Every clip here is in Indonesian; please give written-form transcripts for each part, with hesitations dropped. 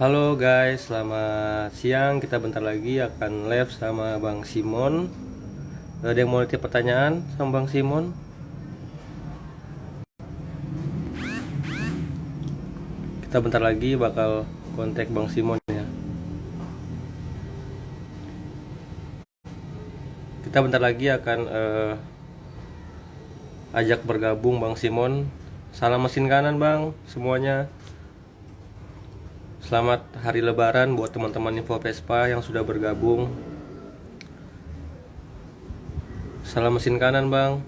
Halo guys, selamat siang. Kita bentar lagi akan live sama Bang Simon. Ada yang mau nitip pertanyaan sama Bang Simon? Kita bentar lagi bakal kontak Bang Simon ya. Kita bentar lagi akan ajak bergabung Bang Simon. Salam mesin kanan Bang, semuanya. Selamat hari Lebaran buat teman-teman Info Vespa yang sudah bergabung. Salam mesin kanan Bang.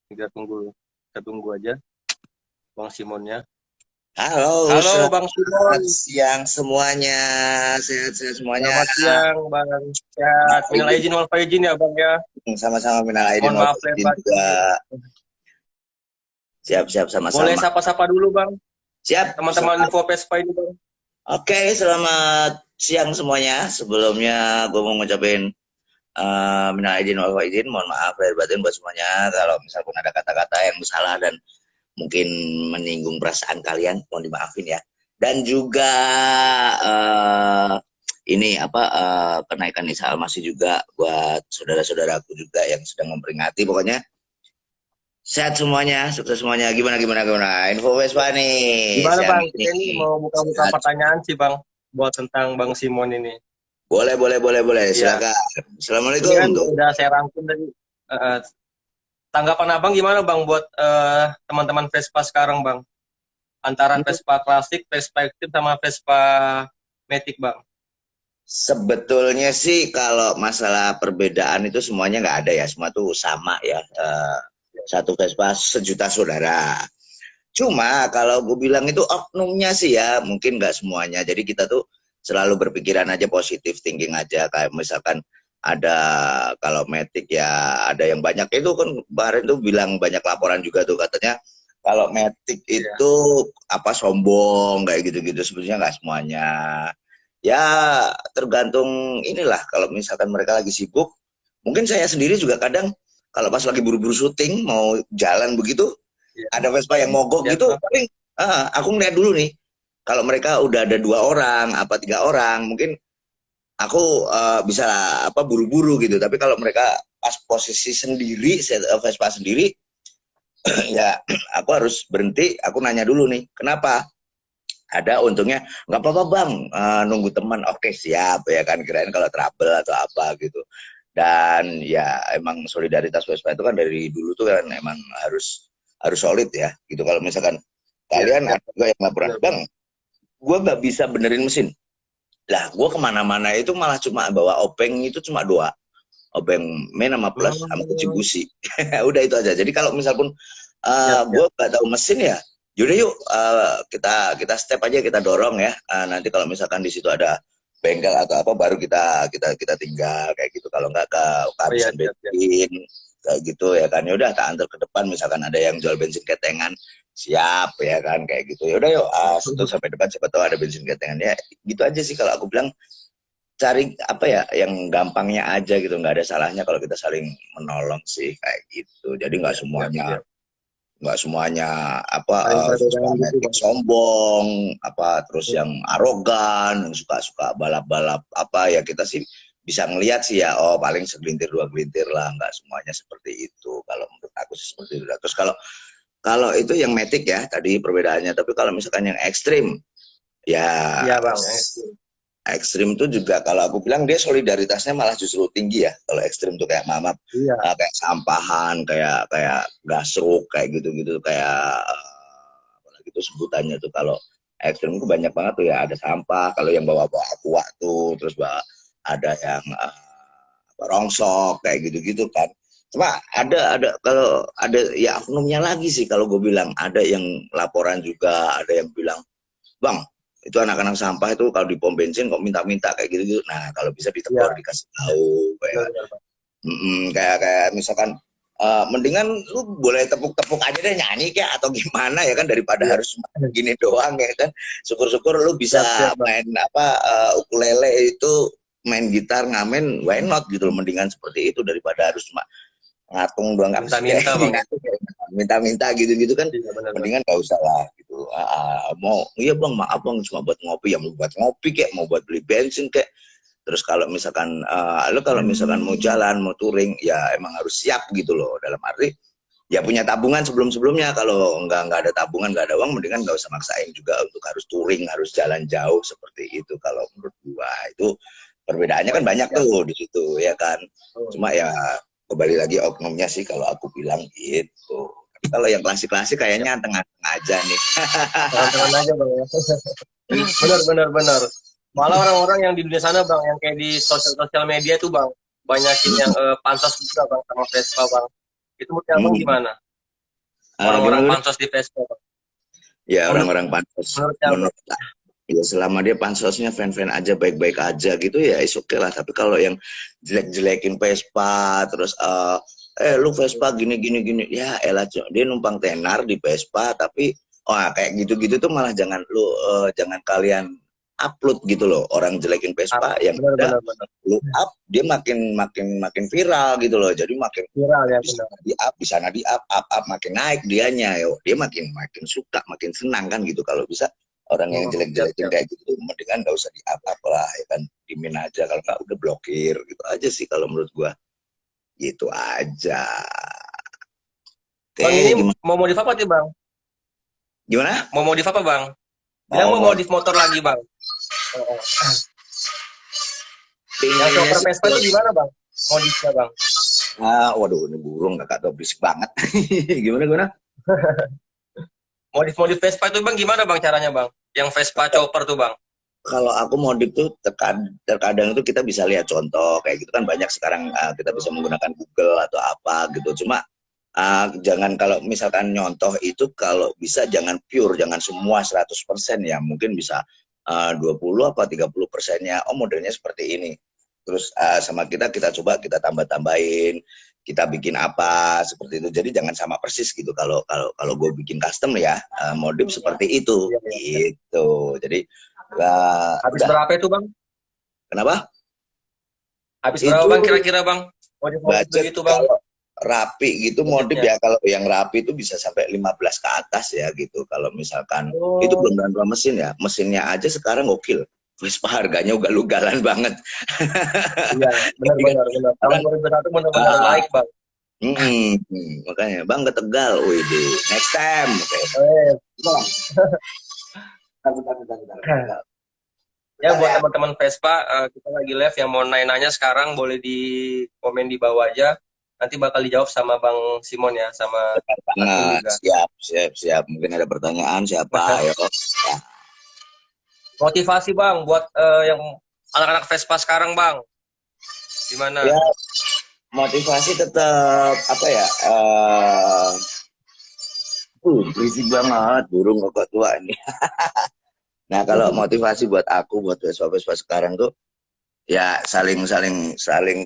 Kita tunggu aja Bang Simonnya. Halo, Halo Bang Simon. selamat siang semuanya. Sehat-sehat semuanya. Selamat siang Bang. Sehat. Minal Minal aidin, izin wal faizin ya Bang ya. sama-sama minal aidin Mohon wal maaf lahir faizin batin juga. nih. Siap-siap Boleh sama-sama. sapa-sapa dulu Bang. Siap. Teman-teman Info Vespa ini Bang. Oke, selamat siang semuanya. Sebelumnya gue mau ngucapin minal aidin wal faizin. Mohon maaf lahir batin buat semuanya. Kalau misalkan ada kata-kata yang salah dan mungkin menyinggung perasaan kalian, mohon dimaafin ya. Dan juga eh, ini kenaikan Isa Al-Masih juga buat saudara-saudaraku juga yang sedang memperingati. Pokoknya sehat semuanya, sukses semuanya. Gimana? Info Vespa nih, Gimana siang Bang? Kita ini ini. mau buka-buka Sehat. pertanyaan sih Bang. Buat tentang Bang Simon ini. Boleh. Iya. Silakan. Ini kan Assalamualaikum tuh. udah saya rangkum tadi. Eh, Tanggapan Abang gimana Bang buat teman-teman Vespa sekarang Bang? Antara Vespa klasik, Vespa Active sama Vespa Matic Bang. Sebetulnya sih kalau masalah perbedaan itu semuanya nggak ada ya, semua tuh sama ya. Satu Vespa sejuta saudara. Cuma kalau gue bilang itu oknumnya sih ya, mungkin nggak semuanya. Jadi kita tuh selalu berpikiran aja positif thinking aja. Kayak misalkan ada kalau Matic ya ada yang banyak itu kan kemarin tuh bilang banyak laporan juga tuh katanya kalau Matic Iya. itu apa sombong kayak gitu-gitu sebetulnya nggak semuanya. Ya tergantung inilah kalau misalkan mereka lagi sibuk. Mungkin saya sendiri juga kadang kalau pas lagi buru-buru syuting mau jalan begitu Iya. ada Vespa yang mogok Iya, gitu Bang. paling aku ngeliat dulu nih kalau mereka udah ada 2 orang apa 3 orang mungkin aku bisa apa buru-buru gitu tapi kalau mereka pas posisi sendiri Vespa sendiri ya aku harus berhenti aku nanya dulu nih kenapa ada untungnya nggak apa-apa bang nunggu teman oke siap ya kan kirain kalau trouble atau apa gitu dan ya emang solidaritas Vespa itu kan dari dulu tuh kan emang harus solid ya gitu kalau misalkan Iya, kalian iya. ada juga yang laporan Benar, bang Bang. gue nggak bisa benerin mesin lah gue kemana-mana itu malah cuma bawa obeng itu cuma 2 obeng main sama plus sama kunci Hmm, busi udah itu aja jadi kalau misal pun siap, gue siap. nggak tahu mesin ya yaudah yuk kita step aja kita dorong ya nanti kalau misalkan di situ ada bengkel atau apa baru kita tinggal kayak gitu kalau nggak Oh iya, kehabisan siap, siap. bensin kayak gitu ya kan yaudah tak antar ke depan misalkan ada yang jual bensin ketengan siap ya kan kayak gitu yaudah yuk situ sampai depan siapa tahu ada bensin ketengan ya gitu aja sih kalau aku bilang cari apa ya yang gampangnya aja gitu nggak ada salahnya kalau kita saling menolong sih kayak gitu jadi Siap, siap, siap. nggak semuanya apa Saling perbedaan gitu fanatik Bang. sombong apa terus yang arogan yang suka balap-balap apa ya kita sih bisa ngelihat sih ya oh paling segelintir 2 gelintir lah nggak semuanya seperti itu kalau menurut aku sih seperti itu terus kalau kalau itu yang metik ya tadi perbedaannya tapi kalau misalkan yang ekstrim ya Iya Bang. ekstrim tuh juga kalau aku bilang dia solidaritasnya malah justru tinggi ya kalau ekstrim tuh kayak mamap Iya. kayak sampahan kayak kayak gasruk kayak gitu-gitu kayak apalagi itu sebutannya tuh kalau ekstrim tuh banyak banget tuh ya ada sampah kalau yang bawa-bawa aqua tuh terus bawa ada yang rongsok kayak gitu-gitu kan cuma ada kalau ada ya oknumnya lagi sih kalau gue bilang ada yang laporan juga ada yang bilang bang itu anak-anak sampah itu kalau di pom bensin kok minta-minta kayak gitu-gitu nah kalau bisa Iya, ditegur dikasih tahu kayak benar, Bang. kayak misalkan mendingan lu boleh tepuk-tepuk aja deh nyanyi kayak atau gimana ya kan daripada Iya. harus gini doang ya kan syukur-syukur lu bisa Siap, siap Bang. main apa ukulele itu main gitar ngamen, why not gitu loh, mendingan seperti itu daripada harus cuma ngatung doang, apa sih kayak Minta-minta bang ya. minta-minta gitu-gitu kan, Iya benar-benar. mendingan gak usah lah gitu. Mau iya bang, maaf bang cuma buat ngopi, ya mau buat ngopi kayak mau buat beli bensin kayak. Terus kalau misalkan lo kalau misalkan mau jalan mau touring ya emang harus siap gitu loh, dalam arti ya punya tabungan sebelum-sebelumnya. Kalau nggak ada tabungan, nggak ada uang, mendingan nggak usah maksain juga untuk harus touring, harus jalan jauh seperti itu. Kalau menurut gua itu perbedaannya Oh kan iya banyak siap. tuh di situ ya kan. Oh, Cuma ya kembali lagi oknumnya sih kalau aku bilang gitu. Tapi kalau yang klasik-klasik siap. kayaknya tengah-tengah aja nih. Tangan-tangan aja bang ya. Benar benar benar. Malah orang-orang yang di dunia sana bang, yang kayak di sosial media tuh bang, banyakin yang pansos juga bang sama Vespa bang. Itu menurut abang gimana? Gimana Orang-orang gimana? pansos di Vespa bang. Ya Menurut orang-orang pansos menurut abang. menurut ya selama dia pansosnya fan-fan aja, baik-baik aja gitu ya is oke lah. Tapi kalau yang jelek-jelekin Vespa terus lu Vespa gini gini gini, ya elah dia numpang tenar di Vespa. Tapi kayak gitu-gitu tuh malah jangan kalian upload gitu loh. Orang jelekin Vespa yang Benar ada benar benar. lu up, dia makin makin makin viral gitu loh. Jadi makin Viral ya di benar. sana di up, di sana di up makin naik dianya, yo dia makin makin suka, makin senang kan gitu. Kalau bisa orang yang Siap jelek-jelekin siap. kayak gitu mendingan nggak usah di up up lah ya kan, dimin aja, kalau nggak udah blokir gitu aja sih kalau menurut gua, gitu aja. Oke, Bang ini gimana mau modif apa sih bang? gimana Mau modif apa bang? Bilang mau mau mau modif motor lagi bang. Oh, oh. Yang ini chopper sih, Vespa itu gimana bang? Modifnya bang? waduh ini burung kakak tuh berisik banget. Gimana gimana Modif-modif Vespa itu bang gimana bang caranya bang? Yang Vespa chopper tuh bang? kalau aku modif tuh terkadang itu kita bisa lihat contoh kayak gitu kan, banyak sekarang. Kita bisa menggunakan Google atau apa gitu. Cuma jangan, kalau misalkan nyontoh itu kalau bisa jangan pure, jangan semua 100% ya, mungkin bisa 20 apa 30%-nya, modelnya seperti ini. Terus sama kita coba kita tambah-tambahin, kita bikin apa seperti itu. Jadi jangan sama persis gitu. Kalau gue bikin custom ya, modif seperti itu Iya, iya, iya. gitu. Jadi Habis udah. berapa itu bang? Kenapa? Habis berapa Itu bang kira-kira bang? Modif-modif budget begitu bang? kalau rapi gitu modif Budgetnya. ya, kalau yang rapi itu bisa sampai 15 ke atas ya gitu. Kalau misalkan itu Oh, belum bantuan mesin ya, mesinnya aja sekarang gokil. Vespa harganya ugal-ugalan banget. iya, Jadi kan benar-benar benar. Tahun orang 2021 benar-benar uh, naik bang. makanya bang ke Tegal, wih next time. Okay. Eh, Bentar. ya Bentar buat ya. teman-teman Vespa, kita lagi live yang mau nanya-nanya sekarang boleh di komen di bawah aja. Nanti bakal dijawab sama Bang Simon ya, sama admin Banget. juga. Siap. Mungkin ada pertanyaan siapa? Ayo. Ya. Motivasi Bang buat yang anak-anak Vespa sekarang Bang. Gimana? Ya, motivasi tetap apa ya? Berisik banget burung kok tua ini. Nah, kalau motivasi buat aku, buat Vespa-Vespa sekarang tuh ya saling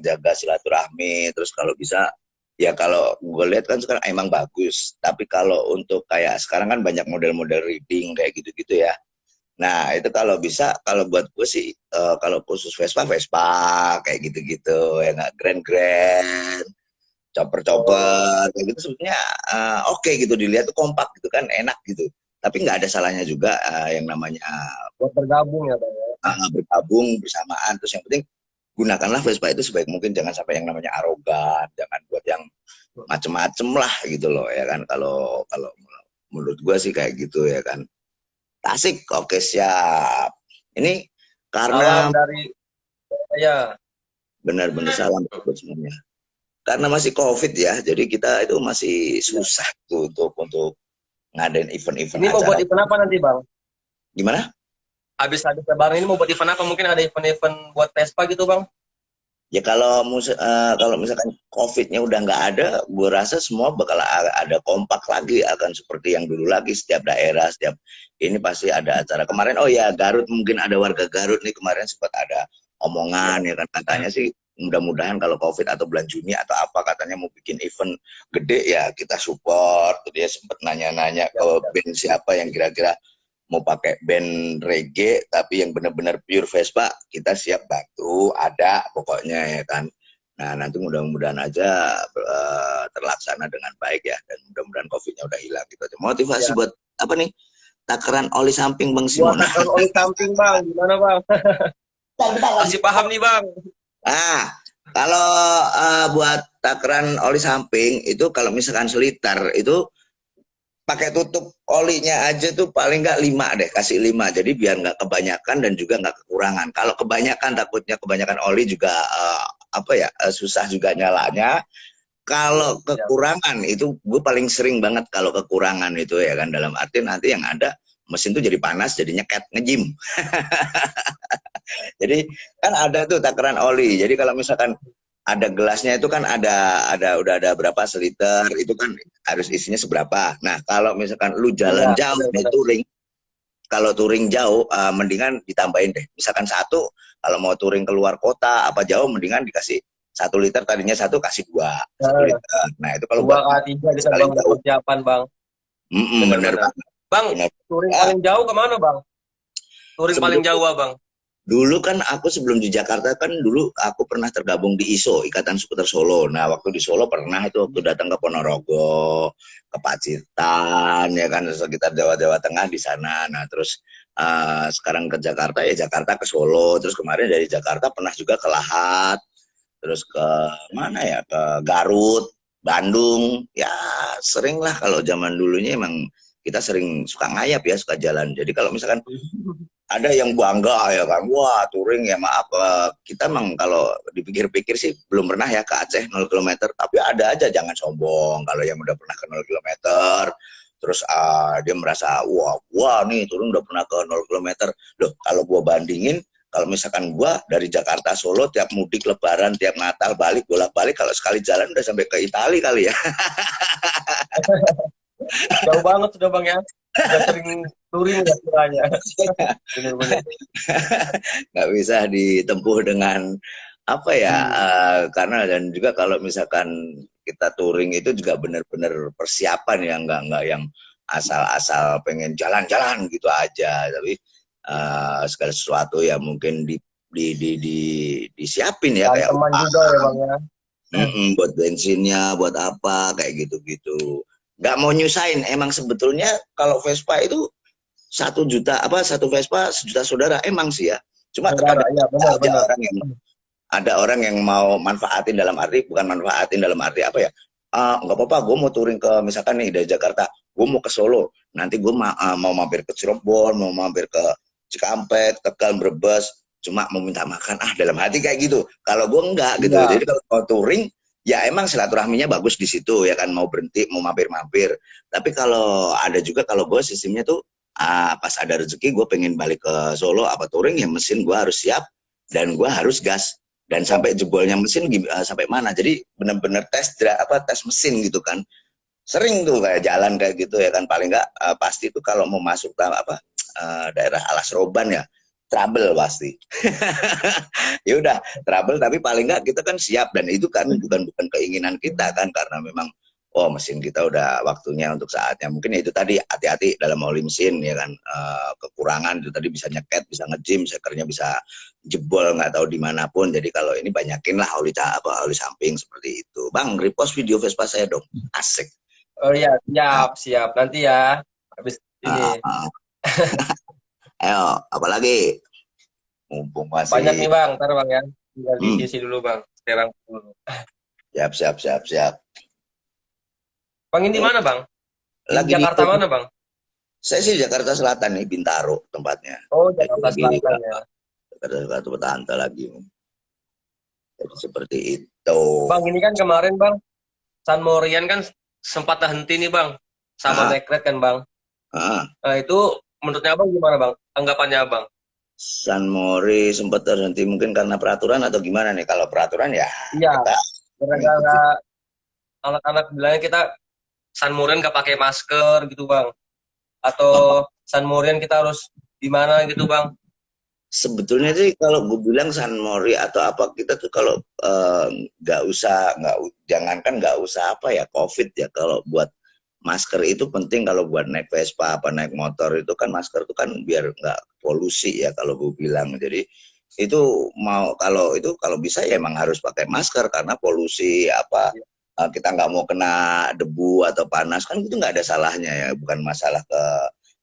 jaga silaturahmi. Terus kalau bisa ya, kalau gue lihat kan sekarang emang bagus. Tapi kalau untuk kayak sekarang kan banyak model-model reading kayak gitu-gitu ya. Nah, itu kalau bisa, kalau buat gue sih kalau khusus Vespa kayak gitu-gitu ya, nggak grand-grand, Oh, chopper-chopper kayak gitu sebetulnya oke gitu, dilihat tuh kompak gitu kan, enak gitu. Tapi nggak ada salahnya juga yang namanya buat bergabung ya Bang ya. bergabung bersamaan. Terus yang penting gunakanlah Vespa itu sebaik mungkin, jangan sampai yang namanya arogan, jangan buat yang macem-macem lah gitu loh ya kan. Kalau kalau menurut gua sih kayak gitu ya kan. Asik, oke siap. Ini Salam karena dari saya. benar-benar salam buat semuanya. Karena masih COVID ya, jadi kita itu masih Ya. susah tuh untuk ngadain event-event Ini mau buat acara. event apa nanti Bang? Gimana? Habis Lebaran ini mau buat event apa? Mungkin ada event-event buat Vespa gitu Bang? Ya kalau misalkan COVID-nya udah nggak ada, gue rasa semua bakal ada kompak lagi, akan seperti yang dulu lagi. Setiap daerah, setiap ini pasti ada acara. Kemarin, oh ya Garut, mungkin ada warga Garut nih kemarin sempat ada Iya. omongan ya kan, katanya sih mudah-mudahan kalau COVID atau bulan Juni atau apa katanya mau bikin event gede ya kita support. Dia sempat nanya-nanya ke Siap, siap. band siapa yang kira-kira mau pakai band reggae tapi yang benar-benar pure Vespa, kita siap bantu, ada pokoknya ya kan. Nah, nanti mudah-mudahan aja terlaksana dengan baik ya, dan mudah-mudahan COVID-nya udah hilang gitu aja. Motivasi Ya. buat apa nih? Takaran oli samping Bang Buat Simon. takaran oli samping bang, gimana bang? Masih paham nih bang. Ah, kalau buat takaran oli samping itu kalau misalkan seliter itu pakai tutup olinya aja tuh paling nggak 5 deh, kasih 5. Jadi biar nggak kebanyakan dan juga nggak kekurangan. Kalau kebanyakan takutnya kebanyakan oli juga apa ya susah juga nyalanya. Kalau Ya. kekurangan itu gue paling sering banget kalau kekurangan itu ya kan, dalam arti nanti yang ada mesin tuh jadi panas, jadi nyeket ngejim. Jadi kan ada tuh takaran oli. Jadi kalau misalkan ada gelasnya itu kan ada udah ada berapa seliter, itu kan harus isinya seberapa. Nah, kalau misalkan lu jalan Iya, jauh nih benar-benar. touring, kalau touring jauh mendingan ditambahin deh. Misalkan satu, kalau mau touring keluar kota apa jauh mendingan dikasih 1 liter, tadinya satu kasih dua, satu Nah, liter. Nah, itu kalau dua buat kali tiga kita sekali bang untuk jauh. persiapan bang. Bener Benar-benar. banget. Bang, Bener. touring Ya, paling jauh kemana bang? Touring paling sebelum jauh bang. dulu kan aku sebelum di Jakarta kan dulu aku pernah tergabung di ISO, Ikatan Skuter Solo. Nah, waktu di Solo pernah itu waktu datang ke Ponorogo, ke Pacitan, ya kan sekitar Jawa Tengah di sana. Nah, terus sekarang ke Jakarta ya Jakarta ke Solo. Terus kemarin dari Jakarta pernah juga ke Lahat, terus ke mana ya, ke Garut, Bandung. Ya sering lah, kalau zaman dulunya emang kita sering suka ngayap ya, suka jalan. Jadi kalau misalkan ada yang bangga ya kan, wah touring ya maaf, kita emang kalau dipikir-pikir sih belum pernah ya ke Aceh 0 km, tapi ada aja, jangan sombong kalau yang udah pernah ke 0 km, terus dia merasa wah nih touring udah pernah ke 0 km. Loh, kalau gua bandingin, kalau misalkan gua dari Jakarta Solo tiap mudik lebaran tiap Natal balik bolak-balik, kalau sekali jalan udah sampai ke Itali kali ya. Jauh banget sudah bang ya. Sudah sering touring ya kiranya. Benar-benar. Nggak bisa ditempuh dengan apa ya, Hmm. karena dan juga kalau misalkan kita touring itu juga benar-benar persiapan ya, nggak yang asal-asal pengen jalan-jalan gitu aja, tapi segala sesuatu ya mungkin disiapin ya, Cari kayak teman juga ya bang ya. buat bensinnya, buat apa, kayak gitu-gitu. Nggak mau nyusahin, emang sebetulnya kalau Vespa itu 1 juta, apa satu Vespa 1 juta saudara, emang sih ya. Cuma Saudara, terkadang ya aja benar-benar. ada orang yang mau manfaatin, dalam arti bukan manfaatin dalam arti apa ya, nggak apa-apa gue mau touring ke misalkan nih dari Jakarta, gue mau ke Solo, nanti gue mau mampir ke Cirebon, mau mampir ke Cikampek, Tegal, Brebes, cuma mau minta makan, dalam hati kayak gitu. Kalau gue enggak gitu, Iya. jadi kalau mau touring ya emang silaturahminya bagus di situ ya kan, mau berhenti mau mampir-mampir. Tapi kalau ada juga, kalau gue sistemnya tuh pas ada rezeki gue pengen balik ke Solo apa touring, ya mesin gue harus siap dan gue harus gas, dan sampai jebolnya mesin sampai mana, jadi benar-benar tes mesin gitu kan. Sering tuh kayak jalan kayak gitu ya kan, paling nggak pasti tuh kalau mau masuk ke apa daerah Alas Roban ya trouble pasti. Ya udah trouble, tapi paling nggak kita kan siap, dan itu kan bukan bukan keinginan kita kan, karena memang oh mesin kita udah waktunya untuk saatnya. Mungkin itu tadi, hati-hati dalam oli mesin ya kan, kekurangan itu tadi bisa nyeket, bisa ngejim, sekernya bisa jebol nggak tahu dimanapun. Jadi kalau ini banyakin lah oli samping seperti itu. Bang, repost video Vespa saya dong, asik. Oh iya, siap, siap. Nanti ya. Habis uh, ini. uh. Ayo, apalagi mumpung Banyak masih nih bang, ntar bang ya. Tinggal hmm, diisi dulu bang. Sekarang dulu. siap siap siap siap. Bang ini di Oh, mana bang? Di lagi di Jakarta mana bang? saya sih Jakarta Selatan nih, Bintaro tempatnya. Oh, Jadi Jakarta lagi di Selatan ya. Jakarta Selatan Betanta lagi. Jadi seperti itu. Bang ini kan kemarin bang, San Morian kan sempat terhenti nih bang. Sama Ah, Nekret kan bang. ah. Nah itu menurutnya abang gimana bang? Tanggapannya abang? San Mori sempat terhenti mungkin karena peraturan atau gimana nih? Kalau peraturan ya Iya, kita gara-gara mengikuti. anak-anak bilangnya kita San Morian gak pakai masker gitu bang. Atau San Morian kita harus di mana gitu bang. Sebetulnya sih kalau gue bilang San Mori atau apa, kita tuh kalau nggak usah, jangankan nggak usah apa ya COVID ya, kalau buat masker itu penting kalau buat naik Vespa apa naik motor itu kan masker itu kan biar nggak polusi ya kalau gue bilang. Jadi itu mau kalau itu kalau bisa ya emang harus pakai masker karena polusi apa kita nggak mau kena debu atau panas kan itu nggak ada salahnya ya, bukan masalah ke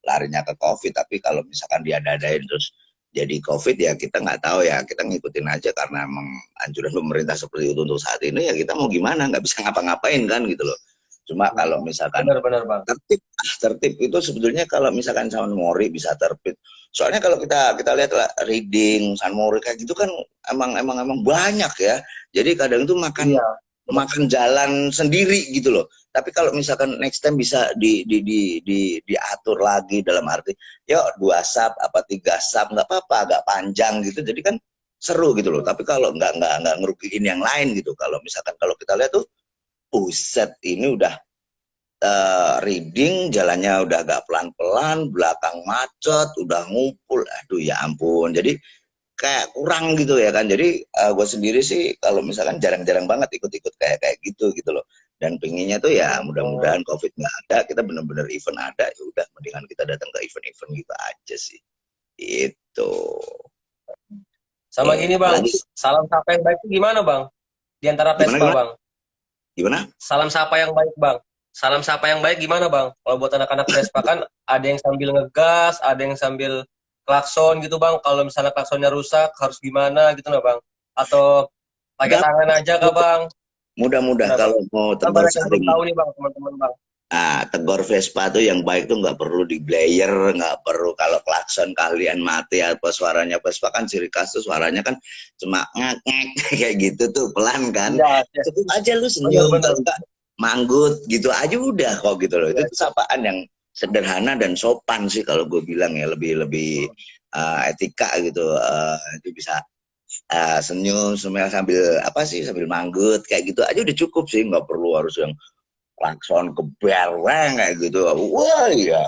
larinya ke COVID, tapi kalau misalkan diada-adain terus jadi COVID ya kita nggak tahu ya, kita ngikutin aja karena emang anjuran pemerintah seperti itu untuk saat ini ya kita mau gimana, nggak bisa ngapa-ngapain kan gitu loh. Cuma kalau misalkan Benar-benar bang. tertib itu sebetulnya kalau misalkan San Mori bisa tertib. Soalnya kalau kita lihat lah, reading San Mori kayak gitu kan emang banyak ya. Jadi kadang itu makan Iya. makan jalan sendiri gitu loh. Tapi kalau misalkan next time bisa diatur lagi dalam arti, yuk 2 sub apa 3 sub nggak apa-apa, agak panjang gitu. Jadi kan seru gitu loh. Tapi kalau nggak ngerugiin yang lain gitu. Kalau misalkan kalau kita lihat tuh, buset ini udah reading jalannya udah agak pelan-pelan, belakang macet, udah ngumpul, aduh ya ampun. Jadi kayak kurang gitu ya kan. Jadi gue sendiri sih kalau misalkan jarang-jarang banget ikut-ikut kayak gitu gitu loh. Dan pengennya tuh ya mudah-mudahan COVID nggak ada, kita bener-bener event ada, ya udah mendingan kita datang ke event-event gitu aja sih. Itu. Sama gini bang, Apalagi salam sapa yang baik itu gimana bang? Di antara gimana Vespa gimana? bang. Gimana? Salam sapa yang baik bang. Salam sapa yang baik gimana bang? Kalau buat anak-anak Vespa kan ada yang sambil ngegas, ada yang sambil klakson gitu bang. Kalau misalnya klaksonnya rusak harus gimana gitu nah bang? Atau pakai Udah tangan aja kah bang? mudah-mudah Nah bang, kalau mau kan tegur banyak yang belum saring. tahu nih bang teman-teman bang. Tegur Vespa tuh yang baik tuh nggak perlu di blayer, nggak perlu kalau klakson kalian mati apa suaranya Vespa kan ciri khas tuh suaranya kan cuma ngek ngek kayak gitu tuh pelan kan. Iya, ya. Cukup aja lu senyum Benar-benar. kalau nggak manggut gitu aja udah kok gitu loh. Itu Ya. tuh sapaan yang sederhana dan sopan sih kalau gue bilang ya lebih lebih etika gitu. Itu bisa senyum sambil apa sih sambil manggut kayak gitu aja udah cukup sih, nggak perlu harus yang klakson kebereng kayak gitu. Wah ya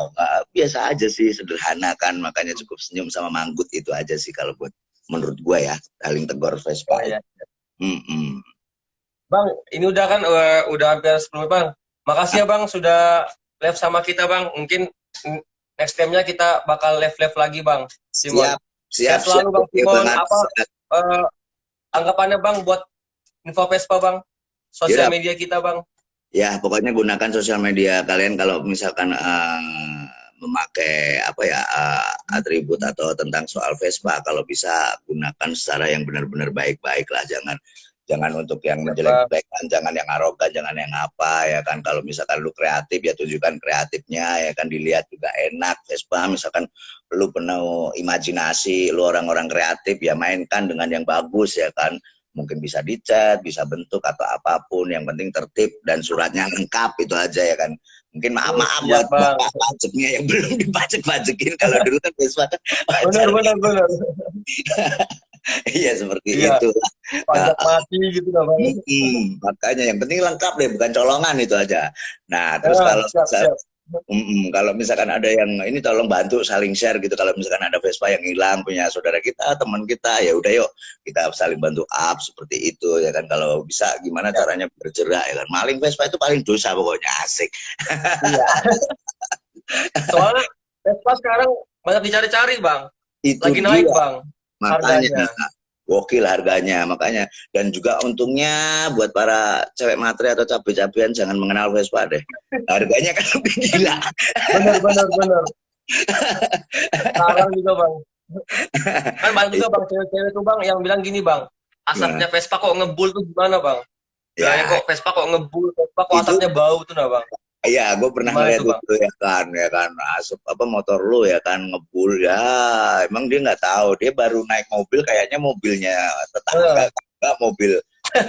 biasa aja sih, sederhana kan, makanya cukup senyum sama manggut itu aja sih kalau buat menurut gua ya paling tegur Vespa Oh, itu. ya. Mm-mm. Bang, ini udah kan udah hampir 10 menit bang. Makasih ya bang sudah live sama kita bang. Mungkin next time-nya kita bakal live-live lagi bang. Simon. Siap siap Sehat siap, selalu bang oke Simon. banget. Apa eh, anggapannya bang buat info Vespa bang? Sosial Yaudah, media kita bang. ya pokoknya gunakan sosial media kalian kalau misalkan memakai apa ya atribut atau tentang soal Vespa, kalau bisa gunakan secara yang benar-benar baik-baik lah, jangan untuk yang Ya, bang. menjelek-jelekan, jangan yang arogan, jangan yang apa ya kan. Kalau misalkan lu kreatif ya tunjukkan kreatifnya ya kan, dilihat juga enak Vespa. Misalkan lu penuh imajinasi, lu orang-orang kreatif ya mainkan dengan yang bagus ya kan. Mungkin bisa dicat, bisa bentuk atau apapun, yang penting tertib dan suratnya lengkap itu aja ya kan. Mungkin maaf-maaf buat Siap bang. bapak pajaknya yang belum dipajak-pajakin, kalau dulu kan Vespa kan Benar wajar. benar benar. Iya seperti Iya. itu. Pajak mati gitu lah bang. Makanya yang penting lengkap deh, bukan colongan itu aja. Nah, terus Ah, kalau siap siap. kalau misalkan ada yang ini tolong bantu saling share gitu. Kalau misalkan ada Vespa yang hilang punya saudara kita, teman kita, ya udah yuk kita saling bantu up seperti itu ya kan. Kalau bisa gimana Ya. caranya bergerak ya kan. Maling Vespa itu paling dosa pokoknya, asik. Iya. Soalnya Vespa sekarang banyak dicari-cari bang. Itu Lagi naik dia bang makanya. harganya. Gokil harganya, makanya. Dan juga untungnya buat para cewek matre atau cabe-cabean jangan mengenal Vespa deh. Harganya kan lebih gila. Benar benar benar. Sekarang juga bang. Kan banyak juga bang cewek-cewek tuh bang yang bilang gini bang. Gimana? Asapnya Vespa kok ngebul tuh gimana bang? Bilangnya Ya, kok Vespa kok ngebul, Vespa kok itu asapnya bau tuh nah bang. ya gue pernah Gimana ngeliat itu bang? itu ya kan asap apa motor lu ya kan ngebul ya, emang dia nggak tahu, dia baru naik mobil kayaknya mobilnya tetangga, nggak mobil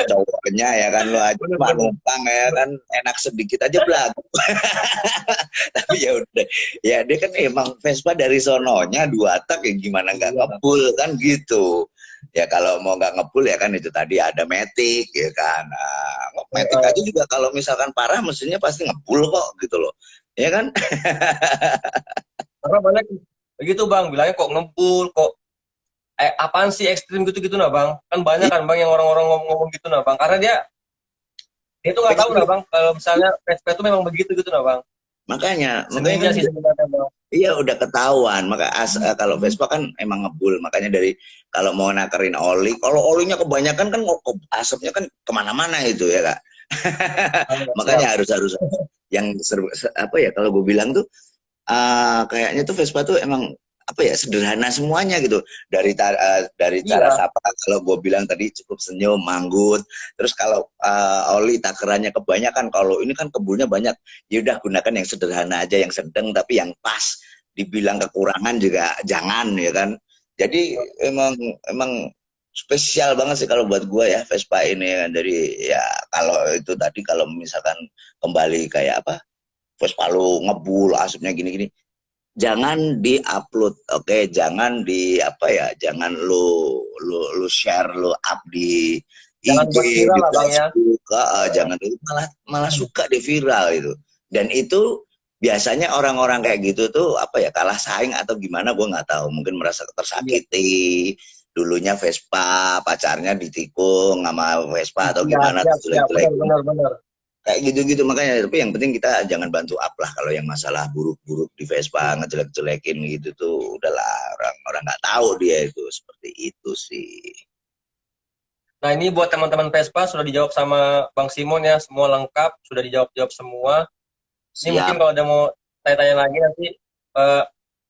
cowoknya ya kan, lu aja cuma Bener-bener. numpang ya kan, enak sedikit aja belagu. Tapi ya udah, ya dia kan emang Vespa dari sononya 2 tak ya gimana nggak Iya, bang. ngebul kan gitu. Ya kalau mau nggak ngebul ya kan itu tadi ada Matic ya kan. Nah, Matic aja juga kalau misalkan parah mesinnya pasti ngebul kok gitu loh. Ya kan? Karena banyak begitu bang, bilangnya kok ngebul, kok apaan sih ekstrim gitu-gitu nah bang. Kan banyak kan bang yang orang-orang ngomong-ngomong gitu nah bang. Karena dia tuh nggak tahu nah Ekstrim. bang, kalau misalnya Vespa itu memang begitu gitu nah bang. Makanya Seninya kan sih sebenarnya bang. iya udah ketahuan. Kalau Vespa kan emang ngebul, makanya dari kalau mau nakerin oli, kalau olinya kebanyakan kan asapnya kan kemana-mana itu ya kak. Siap. Makanya harus harus yang apa ya kalau gue bilang tuh kayaknya tuh Vespa tuh emang apa ya sederhana semuanya gitu dari cara Iya. sapa kalau gue bilang tadi cukup senyum manggut terus kalau oli takarannya kebanyakan kalau ini kan kebunnya banyak ya udah gunakan yang sederhana aja yang sedang tapi yang pas dibilang kekurangan juga jangan ya kan jadi emang emang spesial banget sih kalau buat gue ya Vespa ini kan jadi ya kalau itu tadi kalau misalkan kembali kayak apa Vespa lu ngebul asapnya gini-gini jangan di-upload, oke? Jangan di apa ya? Jangan lu share, lu up di Jangan IG, buat viral di lah bang ya. Facebook, jangan itu malah malah suka di viral itu. Dan itu biasanya orang-orang kayak gitu tuh apa ya kalah saing atau gimana gue nggak tahu mungkin merasa Iya. tersakiti dulunya Vespa pacarnya ditikung sama Vespa atau Iya, gimana siap, terus siap. Benar, jelek-jelekin benar, benar. kayak gitu-gitu makanya tapi yang penting kita jangan bantu up lah kalau yang masalah buruk-buruk di Vespa ngejelek-jelekin gitu tuh udahlah orang-orang nggak tahu dia itu seperti itu sih. Nah, ini buat teman-teman Vespa sudah dijawab sama Bang Simon ya, semua lengkap, sudah dijawab-jawab semua. Ini mungkin Siap. kalau ada mau tanya-tanya lagi nanti eh,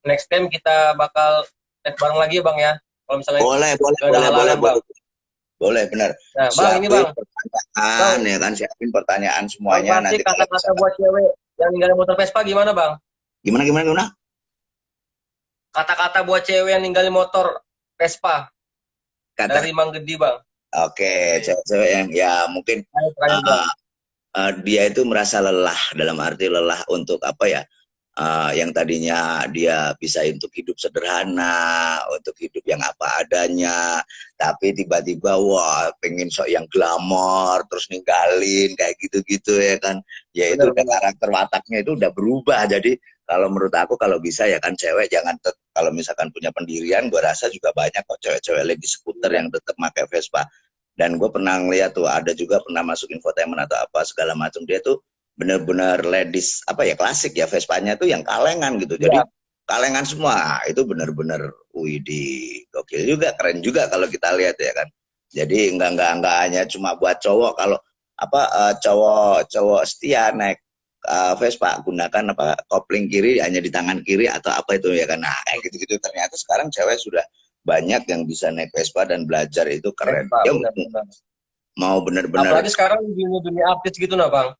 next time kita bakal live bareng lagi ya Bang ya. Kalau misalnya Boleh boleh nggak ada boleh boleh halangan Bang. boleh boleh benar Nah, Bang ini siapin Bang, pertanyaan Bang, ya kan siapin pertanyaan Bang semuanya kasih nanti kalau kata-kata misalkan buat cewek yang ninggalin motor Vespa gimana Bang? gimana gimana gimana Kata-kata buat cewek yang ninggalin motor Vespa kata dari Mang Gedi Bang. oke cewek-cewek yang ya mungkin Ayo terakhir Bang. uh, dia itu merasa lelah dalam arti lelah untuk apa ya yang tadinya dia bisa untuk hidup sederhana, untuk hidup yang apa adanya, tapi tiba-tiba wah pengen sok yang glamor, terus ninggalin kayak gitu-gitu ya kan, ya itu udah Benar-benar. karakter wataknya itu udah berubah. Jadi kalau menurut aku kalau bisa ya kan cewek jangan kalau misalkan punya pendirian, gue rasa juga banyak kok cewek-cewek lagi skuter Iya. yang tetap pakai Vespa. Dan gue pernah ngeliat tuh ada juga pernah masuk infotainment atau apa segala macam dia tuh bener-bener ladies apa ya klasik ya Vespanya tuh yang kalengan gitu jadi Iya. kalengan semua itu bener-bener wih di gokil juga keren juga kalau kita lihat ya kan jadi enggak hanya cuma buat cowok kalau apa cowok cowok setia naik Vespa gunakan apa kopling kiri hanya di tangan kiri atau apa itu ya kan nah kayak gitu-gitu ternyata sekarang cewek sudah banyak yang bisa naik Vespa dan belajar itu keren Vespa, ya benar-benar. mau bener-bener Apalagi sekarang di dunia artis gitu nah Bang.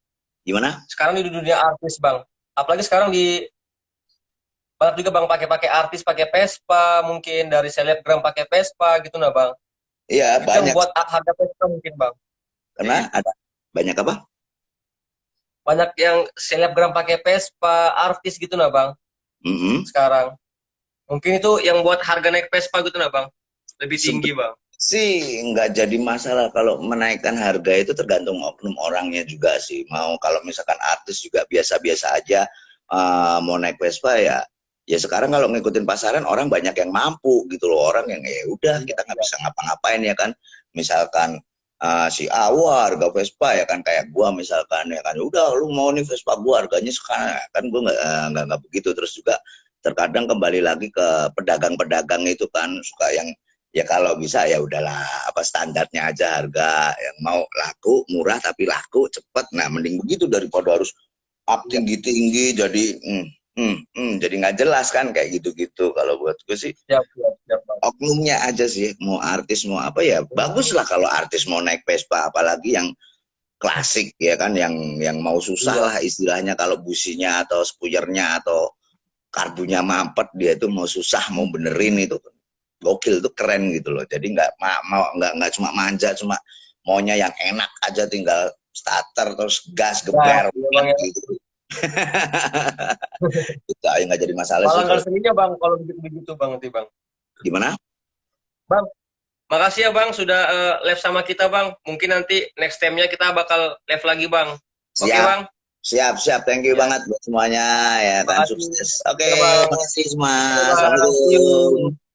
gimana Sekarang di dunia artis Bang. Apalagi sekarang di banyak juga Bang pakai-pakai artis pakai Vespa, mungkin dari selebgram pakai Vespa gitu nah Bang. iya Itu yang banyak buat harga Vespa mungkin Bang. karena ada banyak apa Banyak yang selebgram pakai Vespa, artis gitu nah Bang. mm-hmm. Sekarang. Mungkin itu yang buat harga naik Vespa gitu nah Bang. Lebih tinggi Bang. Sih nggak jadi masalah kalau menaikkan harga itu tergantung oknum orangnya juga sih mau kalau misalkan artis juga biasa-biasa aja mau naik Vespa ya ya sekarang kalau ngikutin pasaran orang banyak yang mampu gitu loh orang yang ya udah Iya, kita nggak iya. bisa ngapa-ngapain ya kan misalkan si Awa harga Vespa ya kan kayak gua misalkan ya kan udah lu mau nih Vespa gua harganya sekarang kan gua nggak begitu terus juga terkadang kembali lagi ke pedagang-pedagang itu kan suka yang ya kalau bisa ya udahlah apa standarnya aja harga yang mau laku murah tapi laku cepet nah mending begitu daripada harus up Iya. tinggi-tinggi jadi jadi nggak jelas kan kayak gitu-gitu kalau buat gue sih Siap, siap, siap Bang. oknumnya aja sih mau artis mau apa ya bagus lah kalau artis mau naik Vespa apalagi yang klasik ya kan yang mau susah Iya. lah istilahnya kalau businya atau spuyernya atau karbunya mampet dia itu mau susah mau benerin itu gokil tuh keren gitu loh jadi mau nggak cuma manja cuma maunya yang enak aja tinggal starter terus gas Nah, geber iya Bang ya. gitu itu aja nggak jadi masalah sih Malah nggak kalau seninya Bang kalau begitu-begitu Bang nanti Bang. gimana Bang, makasih ya Bang sudah live sama kita Bang. Mungkin nanti next time-nya kita bakal live lagi Bang. Oke siap Bang? siap thank you Ya. banget buat semuanya ya kan Makasih. sukses oke Ya Bang. makasih semua Oke Bang. See assalamualaikum you.